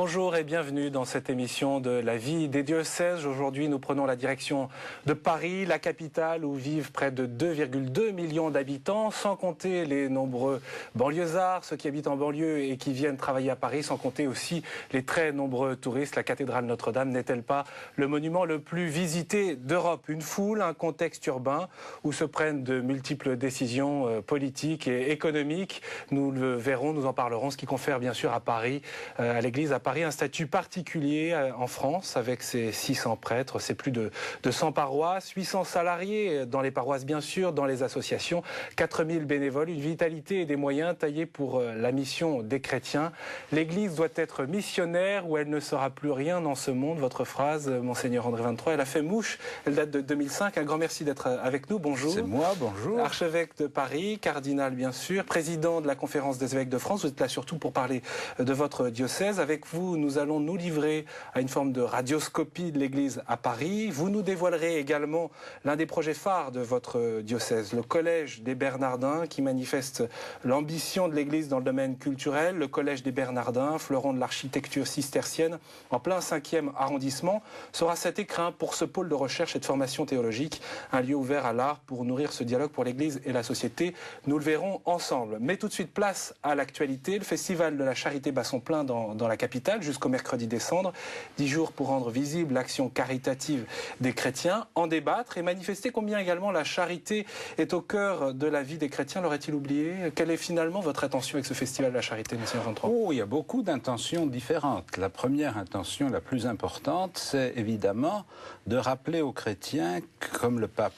Bonjour et bienvenue dans cette émission de la vie des diocèses. Aujourd'hui, nous prenons la direction de Paris, la capitale où vivent près de 2,2 millions d'habitants, sans compter les nombreux banlieusards, ceux qui habitent en banlieue et qui viennent travailler à Paris, sans compter aussi les très nombreux touristes. La cathédrale Notre-Dame n'est-elle pas le monument le plus visité d'Europe? Une foule, un contexte urbain où se prennent de multiples décisions politiques et économiques. Nous le verrons, nous en parlerons, ce qui confère bien sûr à Paris, à l'église à Paris, un statut particulier en France avec ses 600 prêtres, ses plus de 100 paroisses, 800 salariés dans les paroisses bien sûr, dans les associations, 4000 bénévoles, une vitalité et des moyens taillés pour la mission des chrétiens. L'église doit être missionnaire ou elle ne sera plus rien dans ce monde. Votre phrase, Monseigneur André 23, elle a fait mouche, elle date de 2005. Un grand merci d'être avec nous, bonjour. C'est moi, bonjour. Archevêque de Paris, cardinal bien sûr, président de la Conférence des évêques de France. Vous êtes là surtout pour parler de votre diocèse. Avec vous, nous allons nous livrer à une forme de radioscopie de l'Église à Paris. Vous nous dévoilerez également l'un des projets phares de votre diocèse, le Collège des Bernardins, qui manifeste l'ambition de l'Église dans le domaine culturel. Le Collège des Bernardins, fleuron de l'architecture cistercienne, en plein 5e arrondissement, sera cet écrin pour ce pôle de recherche et de formation théologique, un lieu ouvert à l'art pour nourrir ce dialogue pour l'Église et la société. Nous le verrons ensemble. Mais tout de suite, place à l'actualité. Le Festival de la Charité bat son plein dans la capitale jusqu'au mercredi décembre. 10 jours pour rendre visible l'action caritative des chrétiens, en débattre et manifester combien également la charité est au cœur de la vie des chrétiens. L'aurait-il oublié? Quelle est finalement votre intention avec ce Festival de la Charité, Monseigneur 23? Il y a beaucoup d'intentions différentes. La première intention, la plus importante, c'est évidemment de rappeler aux chrétiens, comme le pape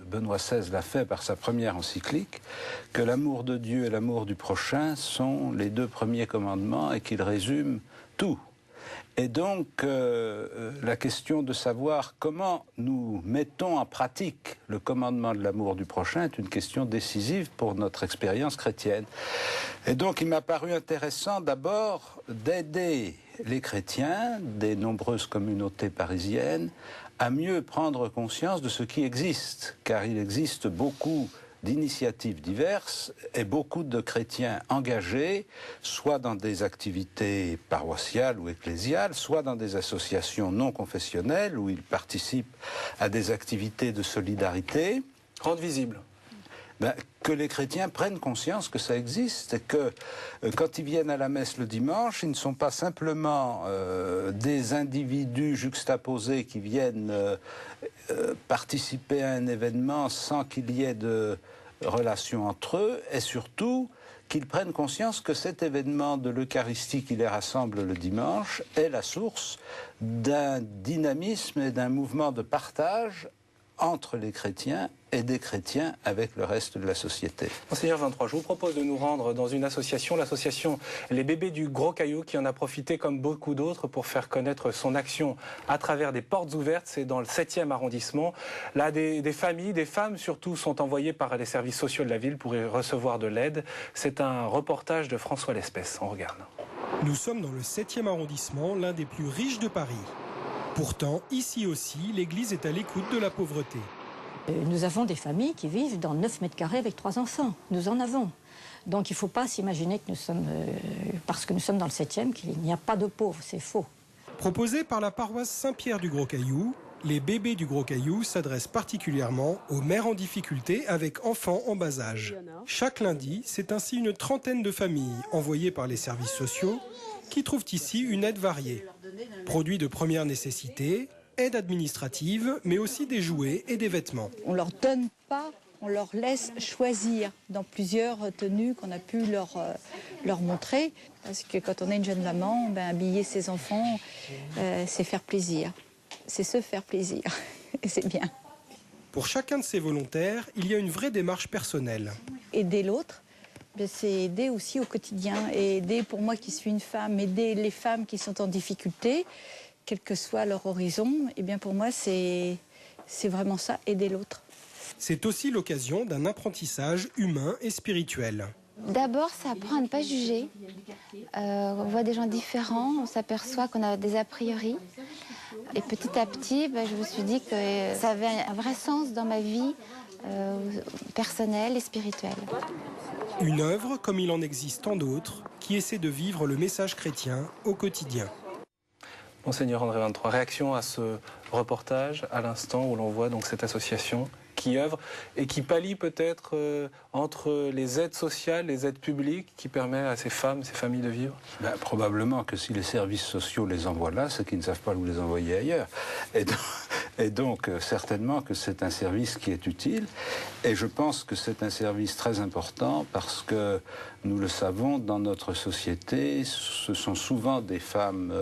Benoît XVI l'a fait par sa première encyclique, que l'amour de Dieu et l'amour du prochain sont les deux premiers commandements et qu'ils résument tout. Et donc, la question de savoir comment nous mettons en pratique le commandement de l'amour du prochain est une question décisive pour notre expérience chrétienne. Et donc, il m'a paru intéressant d'abord d'aider les chrétiens des nombreuses communautés parisiennes à mieux prendre conscience de ce qui existe, car il existe beaucoup d'initiatives diverses et beaucoup de chrétiens engagés, soit dans des activités paroissiales ou ecclésiales, soit dans des associations non confessionnelles où ils participent à des activités de solidarité. Rendre visible. Que les chrétiens prennent conscience que ça existe et que quand ils viennent à la messe le dimanche, ils ne sont pas simplement des individus juxtaposés qui viennent participer à un événement sans qu'il y ait de relation entre eux, et surtout qu'ils prennent conscience que cet événement de l'Eucharistie qui les rassemble le dimanche est la source d'un dynamisme et d'un mouvement de partage entre les chrétiens et des chrétiens avec le reste de la société. Monseigneur 23, je vous propose de nous rendre dans une association, l'association Les Bébés du Gros Caillou, qui en a profité comme beaucoup d'autres pour faire connaître son action à travers des portes ouvertes. C'est dans le 7e arrondissement. Là, des familles, des femmes surtout, sont envoyées par les services sociaux de la ville pour y recevoir de l'aide. C'est un reportage de François Lespès. On regarde. Nous sommes dans le 7e arrondissement, l'un des plus riches de Paris. Pourtant, ici aussi, l'église est à l'écoute de la pauvreté. Nous avons des familles qui vivent dans 9 mètres carrés avec 3 enfants. Nous en avons. Donc il ne faut pas s'imaginer que nous sommes, parce que nous sommes dans le 7e, qu'il n'y a pas de pauvres. C'est faux. Proposé par la paroisse Saint-Pierre du Gros Caillou, les Bébés du Gros Caillou s'adressent particulièrement aux mères en difficulté avec enfants en bas âge. Chaque lundi, c'est ainsi une trentaine de familles envoyées par les services sociaux qui trouvent ici une aide variée. Produits de première nécessité, aide administrative, mais aussi des jouets et des vêtements. On ne leur donne pas, on leur laisse choisir dans plusieurs tenues qu'on a pu leur montrer. Parce que quand on est une jeune maman, habiller ses enfants, c'est faire plaisir. C'est se faire plaisir. Et c'est bien. Pour chacun de ces volontaires, il y a une vraie démarche personnelle. Aider l'autre, c'est aider aussi au quotidien. Et aider, pour moi qui suis une femme, aider les femmes qui sont en difficulté, quel que soit leur horizon, eh bien pour moi, c'est vraiment ça, aider l'autre. C'est aussi l'occasion d'un apprentissage humain et spirituel. D'abord, ça apprend à ne pas juger. On voit des gens différents, on s'aperçoit qu'on a des a priori. Et petit à petit, je me suis dit que ça avait un vrai sens dans ma vie personnelle et spirituelle. Une œuvre, comme il en existe tant d'autres, qui essaie de vivre le message chrétien au quotidien. Monseigneur André 23, réaction à ce reportage à l'instant où l'on voit donc cette association qui œuvre et qui pallie peut-être entre les aides sociales, les aides publiques qui permettent à ces femmes, ces familles de vivre? Probablement que si les services sociaux les envoient là, c'est qu'ils ne savent pas où les envoyer ailleurs. Et donc certainement que c'est un service qui est utile. Et je pense que c'est un service très important parce que, nous le savons, dans notre société, ce sont souvent des femmes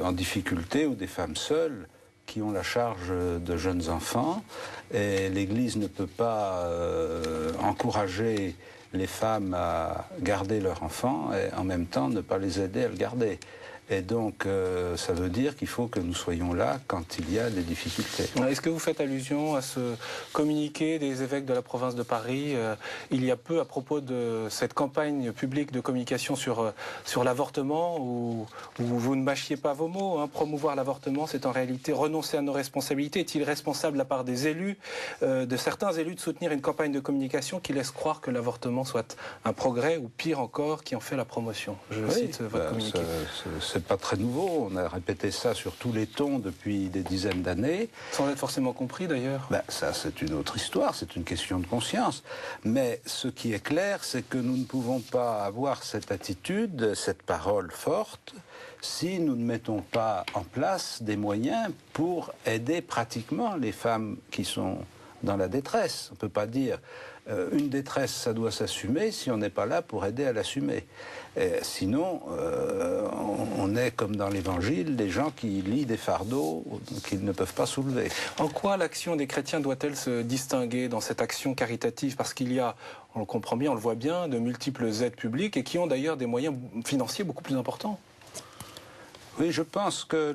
en difficulté ou des femmes seules qui ont la charge de jeunes enfants, et l'Église ne peut pas encourager les femmes à garder leurs enfants et en même temps ne pas les aider à le garder. Et donc, ça veut dire qu'il faut que nous soyons là quand il y a des difficultés. Est-ce que vous faites allusion à ce communiqué des évêques de la province de Paris il y a peu à propos de cette campagne publique de communication sur l'avortement où vous ne mâchiez pas vos mots, hein. Promouvoir l'avortement, c'est en réalité renoncer à nos responsabilités. Est-il responsable de la part des élus, de certains élus, de soutenir une campagne de communication qui laisse croire que l'avortement soit un progrès ou pire encore, qui en fait la promotion? Je cite votre communiqué. C'est pas très nouveau, on a répété ça sur tous les tons depuis des dizaines d'années. Sans être forcément compris d'ailleurs. Ça c'est une autre histoire, c'est une question de conscience. Mais ce qui est clair, c'est que nous ne pouvons pas avoir cette attitude, cette parole forte, si nous ne mettons pas en place des moyens pour aider pratiquement les femmes qui sont dans la détresse. On ne peut pas dire une détresse, ça doit s'assumer si on n'est pas là pour aider à l'assumer. Sinon, on est comme dans l'Évangile, des gens qui lient des fardeaux qu'ils ne peuvent pas soulever. En quoi l'action des chrétiens doit-elle se distinguer dans cette action caritative? Parce qu'il y a, on le comprend bien, on le voit bien, de multiples aides publiques et qui ont d'ailleurs des moyens financiers beaucoup plus importants. Oui, je pense que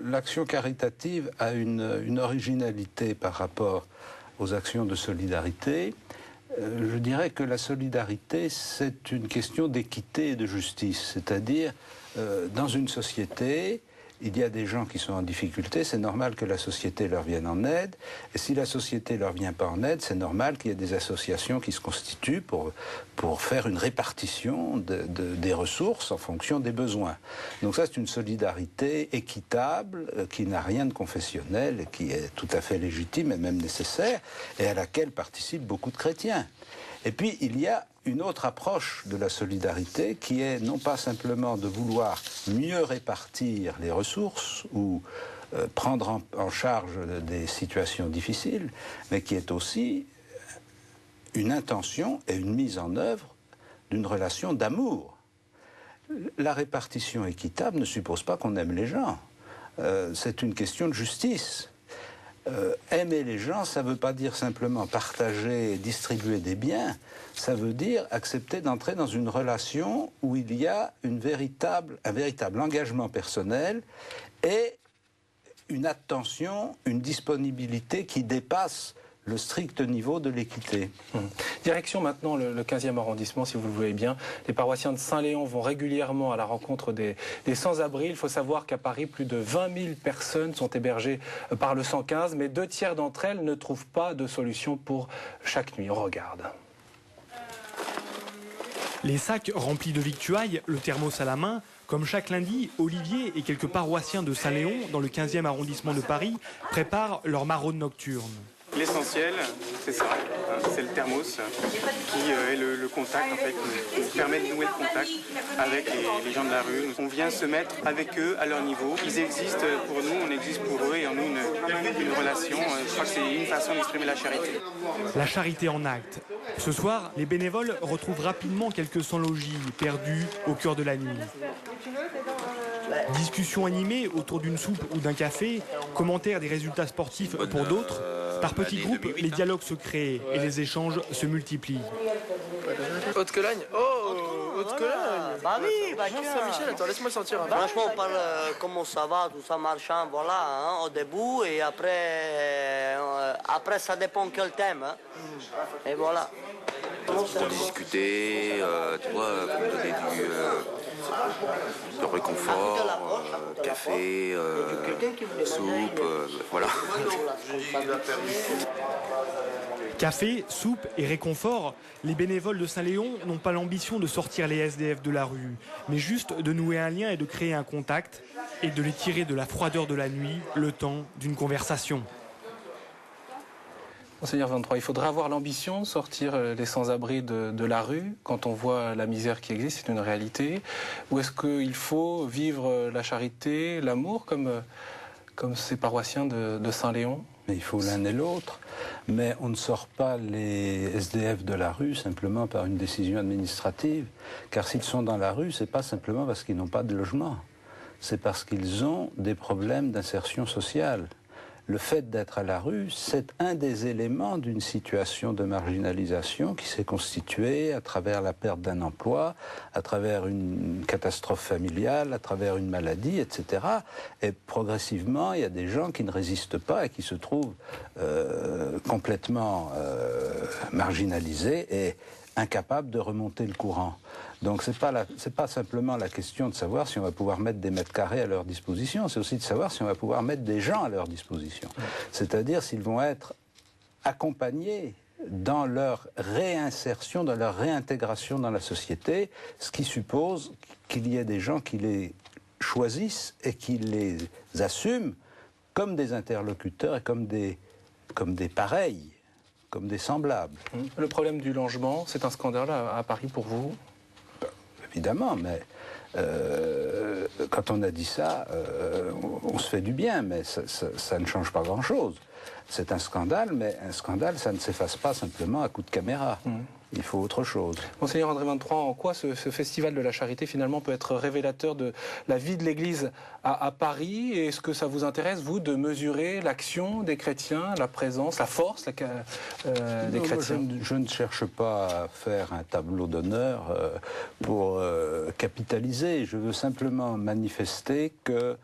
l'action caritative a une originalité par rapport aux actions de solidarité. Je dirais que la solidarité, c'est une question d'équité et de justice. C'est-à-dire, dans une société, il y a des gens qui sont en difficulté, c'est normal que la société leur vienne en aide. Et si la société ne leur vient pas en aide, c'est normal qu'il y ait des associations qui se constituent pour faire une répartition des ressources en fonction des besoins. Donc ça, c'est une solidarité équitable, qui n'a rien de confessionnel, et qui est tout à fait légitime et même nécessaire, et à laquelle participent beaucoup de chrétiens. Et puis, il y a une autre approche de la solidarité qui est non pas simplement de vouloir mieux répartir les ressources ou prendre en charge des situations difficiles, mais qui est aussi une intention et une mise en œuvre d'une relation d'amour. La répartition équitable ne suppose pas qu'on aime les gens. C'est une question de justice. Aimer les gens, ça ne veut pas dire simplement partager et distribuer des biens, ça veut dire accepter d'entrer dans une relation où il y a un véritable engagement personnel et une attention, une disponibilité qui dépasse le strict niveau de l'équité. Direction maintenant le 15e arrondissement, si vous le voulez bien. Les paroissiens de Saint-Léon vont régulièrement à la rencontre des sans-abri. Il faut savoir qu'à Paris, plus de 20 000 personnes sont hébergées par le 115, mais 2/3 d'entre elles ne trouvent pas de solution pour chaque nuit. On regarde. Les sacs remplis de victuailles, le thermos à la main, comme chaque lundi, Olivier et quelques paroissiens de Saint-Léon, dans le 15e arrondissement de Paris, préparent leur maraude nocturne. L'essentiel, c'est ça, c'est le thermos qui est le contact, en fait, qui permet de nouer le contact avec les gens de la rue. On vient se mettre avec eux à leur niveau. Ils existent pour nous, on existe pour eux et on a une relation. Je crois que c'est une façon d'exprimer la charité. La charité en acte. Ce soir, les bénévoles retrouvent rapidement quelques sans-logis perdus au cœur de la nuit. Discussions animées autour d'une soupe ou d'un café, commentaires des résultats sportifs pour d'autres. Par petits groupes, les dialogues se créent et les échanges se multiplient. Haute-Cologne. Oh, Haute-Cologne. Bah oui, bah Jean Saint-Michel, attends, laisse-moi le sentir. Franchement, on parle comment ça va, tout ça marchand, voilà, hein, au début, et après ça dépend quel thème. Hein. Et voilà. Pour discuter, tu vois, pour me donner de réconfort, café, soupe, voilà. Café, soupe et réconfort, les bénévoles de Saint-Léon n'ont pas l'ambition de sortir les SDF de la rue, mais juste de nouer un lien et de créer un contact et de les tirer de la froideur de la nuit, le temps d'une conversation. Monseigneur 23, il faudra avoir l'ambition de sortir les sans-abri de la rue quand on voit la misère qui existe, c'est une réalité. Ou est-ce qu'il faut vivre la charité, l'amour comme ces paroissiens de Saint-Léon? Mais il faut l'un et l'autre. Mais on ne sort pas les SDF de la rue simplement par une décision administrative. Car s'ils sont dans la rue, ce n'est pas simplement parce qu'ils n'ont pas de logement. C'est parce qu'ils ont des problèmes d'insertion sociale. Le fait d'être à la rue, c'est un des éléments d'une situation de marginalisation qui s'est constituée à travers la perte d'un emploi, à travers une catastrophe familiale, à travers une maladie, etc. Et progressivement, il y a des gens qui ne résistent pas et qui se trouvent complètement marginalisés et incapables de remonter le courant. Donc c'est pas simplement la question de savoir si on va pouvoir mettre des mètres carrés à leur disposition, c'est aussi de savoir si on va pouvoir mettre des gens à leur disposition. C'est-à-dire s'ils vont être accompagnés dans leur réinsertion, dans leur réintégration dans la société, ce qui suppose qu'il y ait des gens qui les choisissent et qui les assument comme des interlocuteurs et comme des pareils, comme des semblables. Le problème du logement, c'est un scandale à Paris pour vous? Évidemment, mais quand on a dit ça, on se fait du bien, mais ça ne change pas grand-chose. C'est un scandale, mais un scandale, ça ne s'efface pas simplement à coup de caméra. Il faut autre chose. Monseigneur André 23, en quoi ce festival de la charité finalement peut être révélateur de la vie de l'Église à Paris? Et est-ce que ça vous intéresse, vous, de mesurer l'action des chrétiens, la présence, la force des chrétiens? Je ne cherche pas à faire un tableau d'honneur pour capitaliser. Je veux simplement manifester que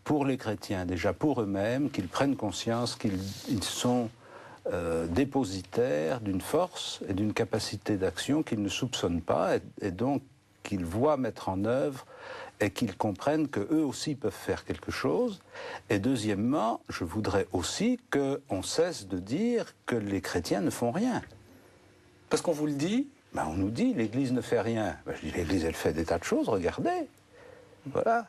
pour les chrétiens, déjà pour eux-mêmes, qu'ils prennent conscience qu'ils sont dépositaires d'une force et d'une capacité d'action qu'ils ne soupçonnent pas et donc qu'ils voient mettre en œuvre et qu'ils comprennent qu'eux aussi peuvent faire quelque chose. Et deuxièmement, je voudrais aussi qu'on cesse de dire que les chrétiens ne font rien. Parce qu'on vous le dit? On nous dit l'Église ne fait rien. Je dis l'Église elle fait des tas de choses, regardez. Voilà.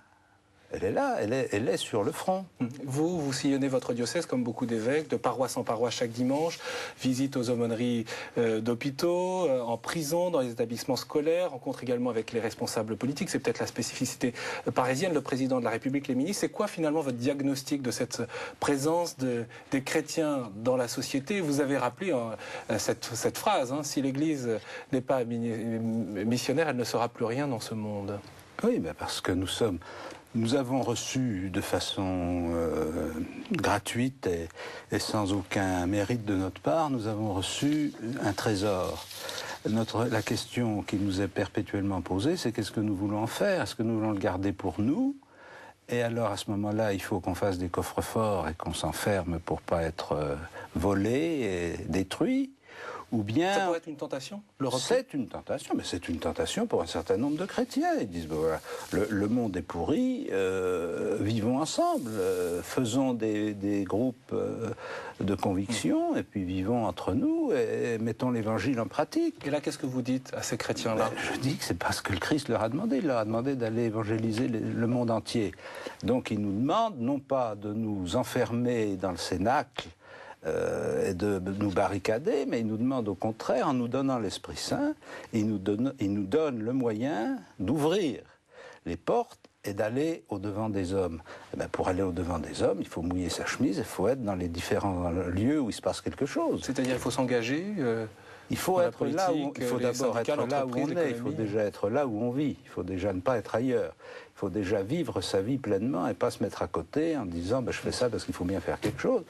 Elle est là, elle est sur le front. Vous sillonnez votre diocèse comme beaucoup d'évêques, de paroisse en paroisse chaque dimanche, visite aux aumôneries d'hôpitaux, en prison, dans les établissements scolaires, rencontre également avec les responsables politiques. C'est peut-être la spécificité parisienne, le président de la République, les ministres. C'est quoi finalement votre diagnostic de cette présence des chrétiens dans la société? Vous avez rappelé cette phrase, si l'Église n'est pas missionnaire, elle ne sera plus rien dans ce monde. Oui, parce que nous avons reçu de façon gratuite et sans aucun mérite de notre part, nous avons reçu un trésor. La question qui nous est perpétuellement posée, c'est qu'est-ce que nous voulons en faire? Est-ce que nous voulons le garder pour nous? Et alors à ce moment-là, il faut qu'on fasse des coffres-forts et qu'on s'enferme pour ne pas être volé et détruit. Ou bien, ça pourrait être une tentation? C'est une tentation, mais c'est une tentation pour un certain nombre de chrétiens. Ils disent, voilà, le monde est pourri, vivons ensemble, faisons des groupes de conviction, et puis vivons entre nous, et mettons l'évangile en pratique. Et là, qu'est-ce que vous dites à ces chrétiens-là? Je dis que c'est parce que le Christ leur a demandé. Il leur a demandé d'aller évangéliser le monde entier. Donc il nous demande, non pas de nous enfermer dans le cénacle, et de nous barricader, mais il nous demande au contraire, en nous donnant l'Esprit Saint, il nous donne le moyen d'ouvrir les portes et d'aller au-devant des hommes. Pour aller au-devant des hommes, il faut mouiller sa chemise, il faut être dans les différents lieux où il se passe quelque chose. C'est-à-dire il faut s'engager il faut être là où, il faut d'abord être là où on est, il faut déjà être là où on vit, il faut déjà ne pas être ailleurs. Il faut déjà vivre sa vie pleinement et pas se mettre à côté en disant je fais ça parce qu'il faut bien faire quelque chose.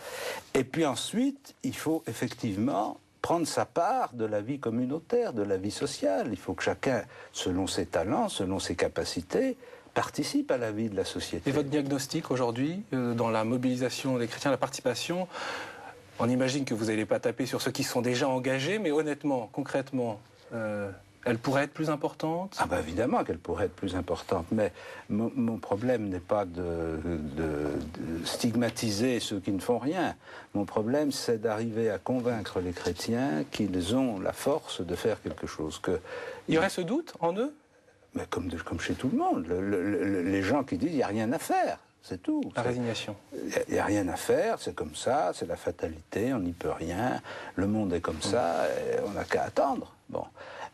Et puis ensuite, il faut effectivement prendre sa part de la vie communautaire, de la vie sociale. Il faut que chacun, selon ses talents, selon ses capacités, participe à la vie de la société. Et votre diagnostic aujourd'hui, dans la mobilisation des chrétiens, la participation, on imagine que vous n'allez pas taper sur ceux qui sont déjà engagés, mais honnêtement, concrètement, Elle pourrait être plus importante? Ah ben évidemment qu'elle pourrait être plus importante, mais mon problème n'est pas de stigmatiser ceux qui ne font rien. Mon problème, c'est d'arriver à convaincre les chrétiens qu'ils ont la force de faire quelque chose. Il y aurait ce doute en eux? Mais comme chez tout le monde, les gens qui disent il n'y a rien à faire. C'est tout. La résignation. Il n'y a rien à faire, c'est comme ça, c'est la fatalité, on n'y peut rien, le monde est comme ça, on n'a qu'à attendre. Bon.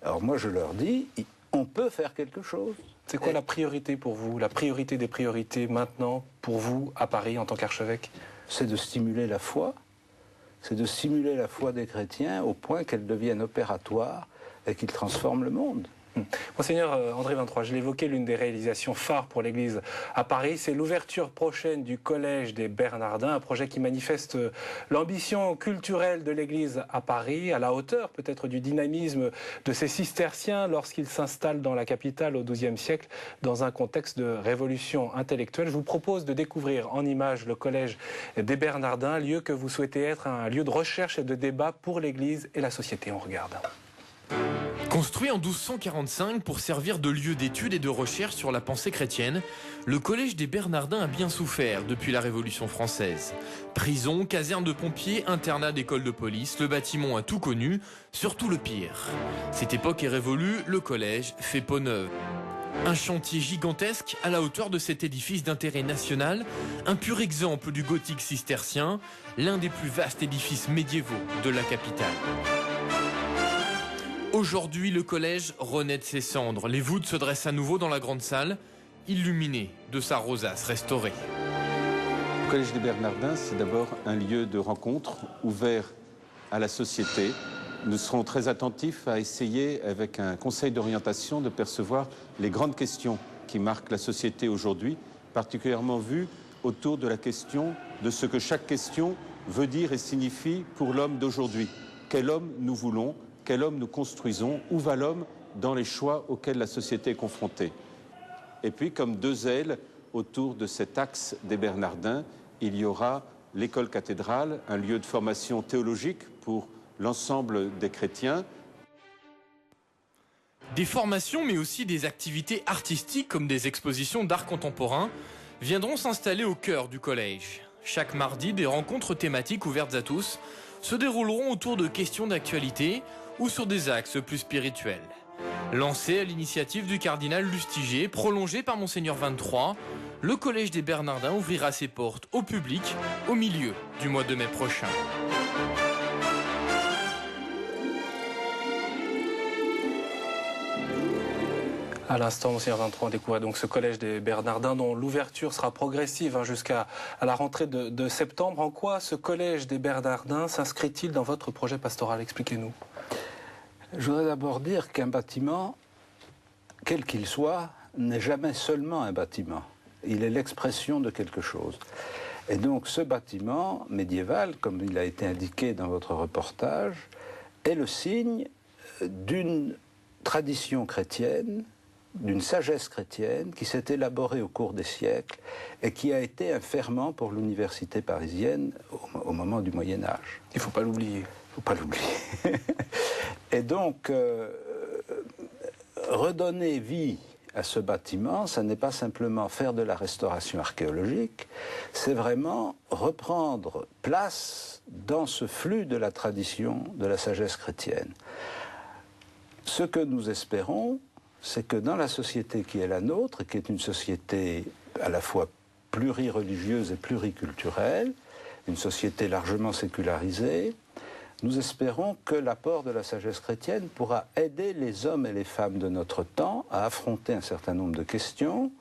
Alors moi je leur dis, on peut faire quelque chose. C'est quoi la priorité pour vous? La priorité des priorités maintenant pour vous à Paris en tant qu'archevêque? C'est de stimuler la foi. C'est de stimuler la foi des chrétiens au point qu'elle devienne opératoire et qu'ils transforment le monde. Monseigneur André 23, je l'évoquais, l'une des réalisations phares pour l'Église à Paris, c'est l'ouverture prochaine du Collège des Bernardins, un projet qui manifeste l'ambition culturelle de l'Église à Paris, à la hauteur peut-être du dynamisme de ces cisterciens lorsqu'ils s'installent dans la capitale au XIIe siècle, dans un contexte de révolution intellectuelle. Je vous propose de découvrir en images le Collège des Bernardins, lieu que vous souhaitez être un lieu de recherche et de débat pour l'Église et la société. On regarde. Construit en 1245 pour servir de lieu d'étude et de recherche sur la pensée chrétienne, le Collège des Bernardins a bien souffert depuis la Révolution française. Prison, caserne de pompiers, internat d'école de police, le bâtiment a tout connu, surtout le pire. Cette époque est révolue, le collège fait peau neuve. Un chantier gigantesque à la hauteur de cet édifice d'intérêt national, un pur exemple du gothique cistercien, l'un des plus vastes édifices médiévaux de la capitale. Aujourd'hui, le collège renaît de ses cendres. Les voûtes se dressent à nouveau dans la grande salle, illuminée de sa rosace restaurée. Le Collège des Bernardins, c'est d'abord un lieu de rencontre ouvert à la société. Nous serons très attentifs à essayer, avec un conseil d'orientation, de percevoir les grandes questions qui marquent la société aujourd'hui, particulièrement vues autour de la question de ce que chaque question veut dire et signifie pour l'homme d'aujourd'hui. Quel homme nous voulons ? Quel homme nous construisons? Où va l'homme dans les choix auxquels la société est confrontée? Et puis, comme deux ailes autour de cet axe des Bernardins, il y aura l'école cathédrale, un lieu de formation théologique pour l'ensemble des chrétiens. Des formations, mais aussi des activités artistiques comme des expositions d'art contemporain viendront s'installer au cœur du collège. Chaque mardi, des rencontres thématiques ouvertes à tous se dérouleront autour de questions d'actualité ou sur des axes plus spirituels. Lancé à l'initiative du cardinal Lustiger, prolongé par Monseigneur 23, le Collège des Bernardins ouvrira ses portes au public au milieu du mois de mai prochain. À l'instant, Monseigneur 23, on découvrait donc ce Collège des Bernardins dont l'ouverture sera progressive jusqu'à la rentrée de septembre. En quoi ce Collège des Bernardins s'inscrit-il dans votre projet pastoral? Expliquez-nous. Je voudrais d'abord dire qu'un bâtiment, quel qu'il soit, n'est jamais seulement un bâtiment. Il est l'expression de quelque chose. Et donc ce bâtiment médiéval, comme il a été indiqué dans votre reportage, est le signe d'une tradition chrétienne, d'une sagesse chrétienne qui s'est élaborée au cours des siècles et qui a été un ferment pour l'université parisienne au moment du Moyen-Âge. Il ne faut pas l'oublier. Il ne faut pas l'oublier. Et donc, redonner vie à ce bâtiment, ça n'est pas simplement faire de la restauration archéologique, c'est vraiment reprendre place dans ce flux de la tradition de la sagesse chrétienne. Ce que nous espérons, c'est que dans la société qui est la nôtre, qui est une société à la fois plurireligieuse et pluriculturelle, une société largement sécularisée, nous espérons que l'apport de la sagesse chrétienne pourra aider les hommes et les femmes de notre temps à affronter un certain nombre de questions,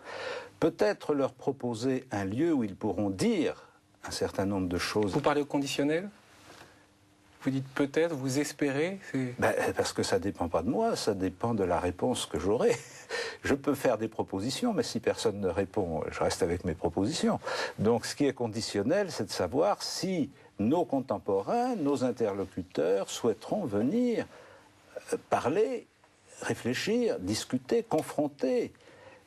peut-être leur proposer un lieu où ils pourront dire un certain nombre de choses. Vous parlez au conditionnel ? Vous dites peut-être, vous espérez parce que ça ne dépend pas de moi, ça dépend de la réponse que j'aurai. Je peux faire des propositions, mais si personne ne répond, je reste avec mes propositions. Donc ce qui est conditionnel, c'est de savoir si nos contemporains, nos interlocuteurs souhaiteront venir parler, réfléchir, discuter, confronter.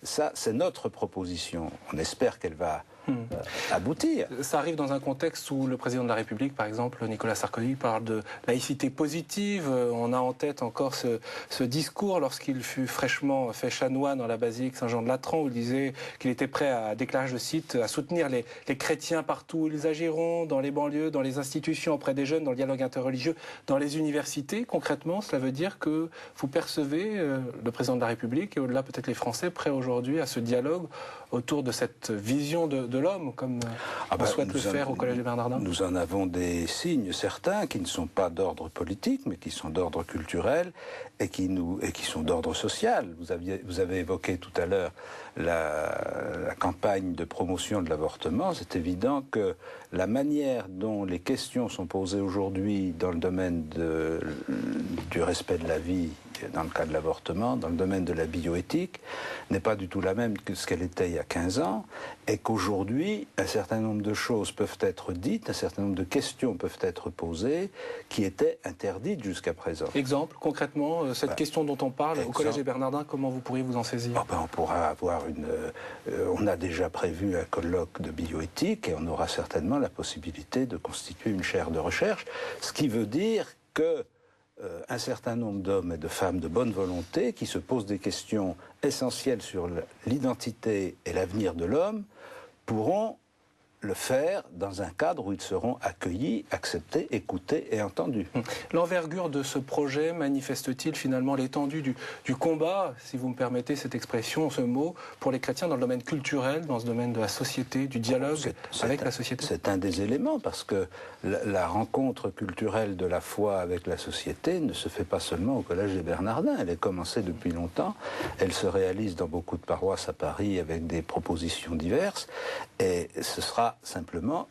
Ça, c'est notre proposition. On espère qu'elle va aboutir. Ça arrive dans un contexte où le président de la République, par exemple, Nicolas Sarkozy, parle de laïcité positive. On a en tête encore ce discours lorsqu'il fut fraîchement fait chanoine dans la basilique Saint-Jean-de-Latran, où il disait qu'il était prêt à déclarer, je cite, à soutenir les chrétiens partout où ils agiront, dans les banlieues, dans les institutions, auprès des jeunes, dans le dialogue interreligieux, dans les universités. Concrètement, cela veut dire que vous percevez le président de la République et au-delà peut-être les Français prêts aujourd'hui à ce dialogue autour de cette vision de l'homme, comme on souhaite le faire au Collège des Bernardins? Nous en avons des signes certains qui ne sont pas d'ordre politique, mais qui sont d'ordre culturel et qui sont d'ordre social. Vous avez évoqué tout à l'heure la campagne de promotion de l'avortement. C'est évident que la manière dont les questions sont posées aujourd'hui dans le domaine du respect de la vie, dans le cas de l'avortement, dans le domaine de la bioéthique, n'est pas du tout la même que ce qu'elle était il y a 15 ans, et qu'aujourd'hui, un certain nombre de choses peuvent être dites, un certain nombre de questions peuvent être posées, qui étaient interdites jusqu'à présent. Exemple, concrètement, cette question dont on parle au Collège des Bernardins, comment vous pourriez vous en saisir? On pourra avoir on a déjà prévu un colloque de bioéthique, et on aura certainement la possibilité de constituer une chaire de recherche, ce qui veut dire que un certain nombre d'hommes et de femmes de bonne volonté qui se posent des questions essentielles sur l'identité et l'avenir de l'homme pourront le faire dans un cadre où ils seront accueillis, acceptés, écoutés et entendus. L'envergure de ce projet manifeste-t-il finalement l'étendue du combat, si vous me permettez cette expression, ce mot, pour les chrétiens dans le domaine culturel, dans ce domaine de la société, du dialogue avec la société? C'est un des éléments, parce que la rencontre culturelle de la foi avec la société ne se fait pas seulement au Collège des Bernardins. Elle est commencée depuis longtemps. Elle se réalise dans beaucoup de paroisses à Paris avec des propositions diverses. Et ce sera simplement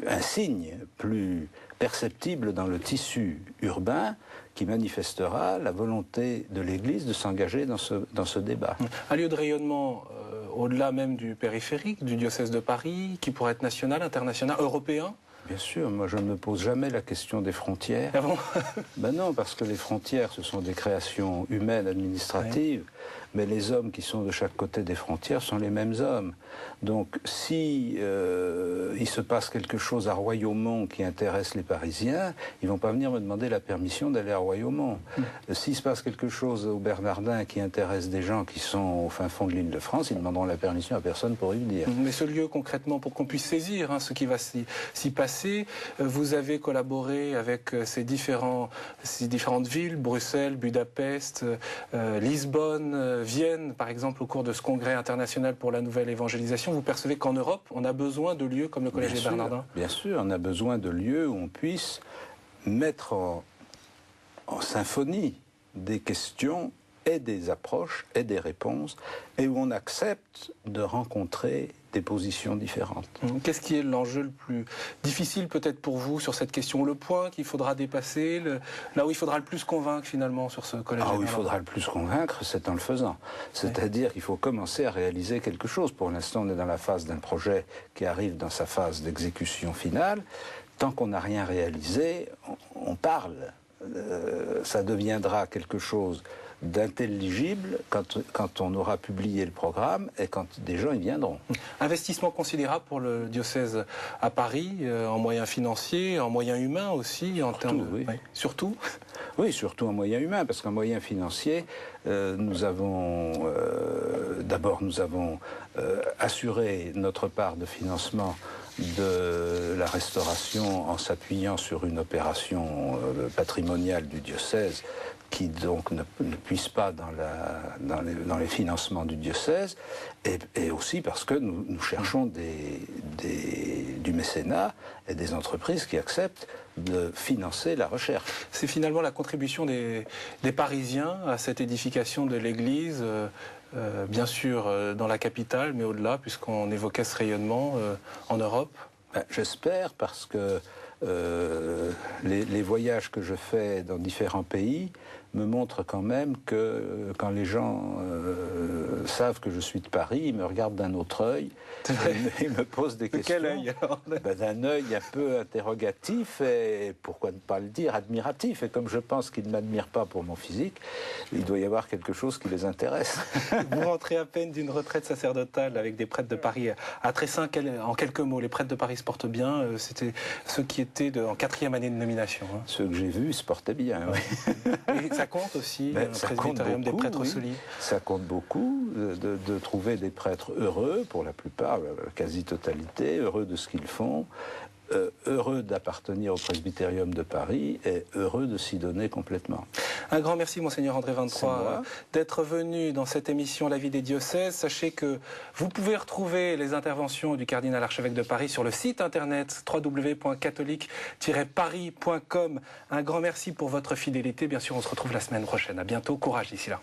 un signe plus perceptible dans le tissu urbain qui manifestera la volonté de l'Église de s'engager dans ce débat. Un lieu de rayonnement au-delà même du périphérique, du diocèse de Paris, qui pourrait être national, international, européen? Bien sûr, moi je ne me pose jamais la question des frontières. Ah bon? Ben non, parce que les frontières, ce sont des créations humaines, administratives, mais les hommes qui sont de chaque côté des frontières sont les mêmes hommes. Donc si il se passe quelque chose à Royaumont qui intéresse les Parisiens, ils ne vont pas venir me demander la permission d'aller à Royaumont. S'il se passe quelque chose au Bernardin qui intéresse des gens qui sont au fin fond de l'Île-de-France, ils ne demanderont la permission à personne pour y venir. Mais ce lieu concrètement, pour qu'on puisse saisir ce qui va s'y passer, vous avez collaboré avec ces différentes villes, Bruxelles, Budapest, Lisbonne, Vienne, par exemple, au cours de ce congrès international pour la nouvelle évangélisation. Vous percevez qu'en Europe, on a besoin de lieux comme le Collège des Bernardins? Bien sûr, on a besoin de lieux où on puisse mettre en symphonie des questions et des approches et des réponses, et où on accepte de rencontrer des positions différentes. Qu'est-ce qui est l'enjeu le plus difficile peut-être pour vous sur cette question? Le point qu'il faudra dépasser, là où il faudra le plus convaincre finalement sur ce Collège? Où il faudra le plus convaincre, c'est en le faisant. C'est-à-dire qu'il faut commencer à réaliser quelque chose. Pour l'instant, on est dans la phase d'un projet qui arrive dans sa phase d'exécution finale. Tant qu'on n'a rien réalisé, on parle. Ça deviendra quelque chose d'intelligible quand on aura publié le programme et quand des gens y viendront. Investissement considérable pour le diocèse à Paris, en moyens financiers, en moyens humains aussi, en termes de... Oui. Surtout? Oui, surtout en moyens humains, parce qu'en moyens financiers, nous avons assuré notre part de financement de la restauration en s'appuyant sur une opération patrimoniale du diocèse qui donc ne puisse pas dans les financements du diocèse, et aussi parce que nous cherchons du mécénat et des entreprises qui acceptent de financer la recherche. C'est finalement la contribution des Parisiens à cette édification de l'Église, bien sûr dans la capitale, mais au-delà, puisqu'on évoquait ce rayonnement en Europe. J'espère, parce que les voyages que je fais dans différents pays me montre quand même que quand les gens savent que je suis de Paris, ils me regardent d'un autre œil, ils me posent des questions. Quel œil alors? D'un œil un peu interrogatif et, pourquoi ne pas le dire, admiratif. Et comme je pense qu'ils ne m'admirent pas pour mon physique, il doit y avoir quelque chose qui les intéresse. Vous rentrez à peine d'une retraite sacerdotale avec des prêtres de Paris à Tressin. En quelques mots, les prêtres de Paris se portent bien. C'était ceux qui étaient en 4e année de nomination. Hein. Ceux que j'ai vus se portaient bien, oui. Et ça compte aussi, un presbytérium des prêtres solides. Ça compte beaucoup de trouver des prêtres heureux, pour la plupart, la quasi-totalité, heureux de ce qu'ils font, heureux d'appartenir au presbytérium de Paris et heureux de s'y donner complètement. Un grand merci, Monseigneur André 23, d'être venu dans cette émission La vie des diocèses. Sachez que vous pouvez retrouver les interventions du cardinal archevêque de Paris sur le site internet www.catholique-paris.com. Un grand merci pour votre fidélité. Bien sûr, on se retrouve la semaine prochaine. À bientôt. Courage d'ici là.